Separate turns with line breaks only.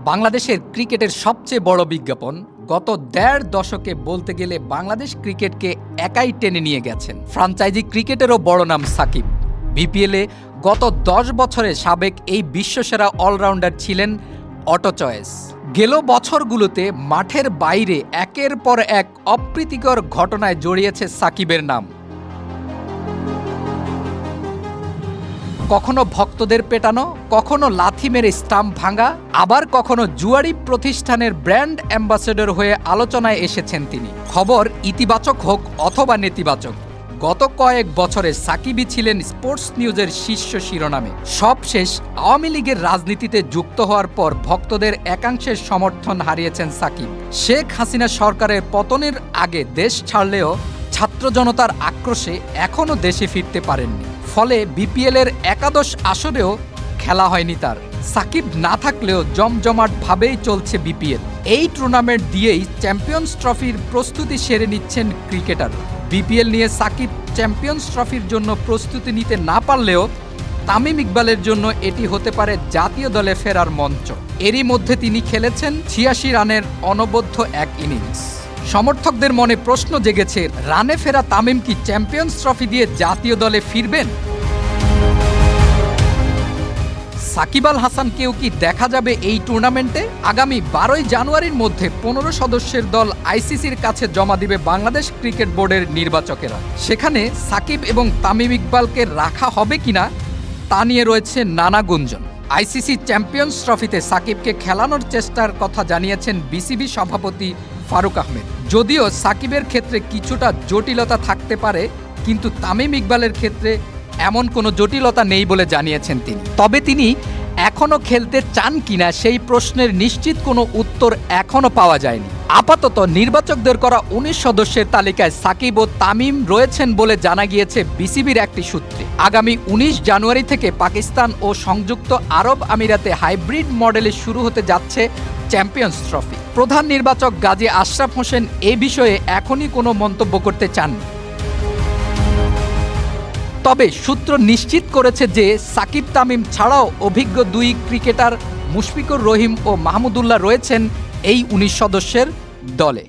বাংলাদেশের ক্রিকেটের সবচেয়ে বড় বিজ্ঞাপন গত ১.৫ দশকে বলতে গেলে বাংলাদেশ ক্রিকেটকে একাই টেনে নিয়ে গেছেন ফ্র্যাঞ্চাইজি ক্রিকেটেরও বড় নাম সাকিব। বিপিএলে গত ১০ বছরে সাবেক এই বিশ্বসেরা অলরাউন্ডার ছিলেন অটো চয়েস। গেল বছরগুলোতে মাঠের বাইরে একের পর এক অপ্রীতিকর ঘটনায় জড়িয়েছে সাকিবের নাম। কখনো ভক্তদের পেটানো, কখনো লাথি মেরে স্টাম্প ভাঙা, আবার কখনো জুয়ারি প্রতিষ্ঠানের ব্র্যান্ড অ্যাম্বাসেডর হয়ে আলোচনায় এসেছেন তিনি। খবর ইতিবাচক হোক অথবা নেতিবাচক, গত কয়েক বছরে সাকিবই ছিলেন স্পোর্টস নিউজের শীর্ষ শিরোনামে। সবশেষ আওয়ামী লীগের রাজনীতিতে যুক্ত হওয়ার পর ভক্তদের একাংশের সমর্থন হারিয়েছেন সাকিব। শেখ হাসিনা সরকারের পতনের আগে দেশ ছাড়লেও ছাত্র জনতার আক্রোশে এখনও দেশে ফিরতে পারেননি। ফলে বিপিএলের একাদশ আসরেও খেলা হয়নি তার। সাকিব না থাকলেও জমজমাটভাবেই চলছে বিপিএল। এই টুর্নামেন্ট দিয়েই চ্যাম্পিয়ন্স ট্রফির প্রস্তুতি সেরে নিচ্ছেন ক্রিকেটার। বিপিএল নিয়ে সাকিব চ্যাম্পিয়ন্স ট্রফির জন্য প্রস্তুতি নিতে না পারলেও তামিম ইকবালের জন্য এটি হতে পারে জাতীয় দলে ফেরার মঞ্চ। এরই মধ্যে তিনি খেলেছেন ৮৬ রানের অনবদ্য এক ইনিংস। সমর্থকদের মনে প্রশ্ন জেগেছে, রানে ফেরা তামিম কি চ্যাম্পিয়ন্স ট্রফি দিয়ে জাতীয় দলে ফিরবেন? সাকিব আল হাসানকেও কি দেখা যাবে এই টুর্নামেন্টে? আগামী ১২ জানুয়ারির মধ্যে ১৫ সদস্যের দল আইসিসির কাছে জমা দিবে বাংলাদেশ ক্রিকেট বোর্ডের নির্বাচকেরা। সেখানে সাকিব এবং তামিম ইকবালকে রাখা হবে কিনা তা নিয়ে রয়েছে নানা গুঞ্জন। আইসিসি চ্যাম্পিয়ন্স ট্রফিতে সাকিবকে খেলানোর চেষ্টার কথা জানিয়েছেন বিসিবি সভাপতি ফারুক আহমেদ। যদিও সাকিবের ক্ষেত্রে কিছুটা জটিলতা থাকতে পারে, কিন্তু তামিম ইকবালের ক্ষেত্রে এমন কোনো জটিলতা নেই বলে জানিয়েছেন তিনি। তবে তিনি এখনও খেলতে চান কিনা সেই প্রশ্নের নিশ্চিত কোনো উত্তর এখনও পাওয়া যায়নি। আপাতত নির্বাচকদের করা ১৯ সদস্যের তালিকায় সাকিব ও তামিম রয়েছেন বলে জানা গিয়েছে বিসিবির একটি সূত্রে। আগামী ১৯ জানুয়ারি থেকে পাকিস্তান ও সংযুক্ত আরব আমিরাতে হাইব্রিড মডেলে শুরু হতে যাচ্ছে চ্যাম্পিয়ন্স ট্রফি। প্রধান নির্বাচক গাজী আশরাফ হোসেন এ বিষয়ে এখনই কোনো মন্তব্য করতে চাননি। তবে সূত্র নিশ্চিত করেছে যে সাকিব তামিম ছাড়াও অভিজ্ঞ দুই ক্রিকেটার মুশফিকুর রহিম ও মাহমুদুল্লাহ রয়েছেন এই ১৯ সদস্যের দলে।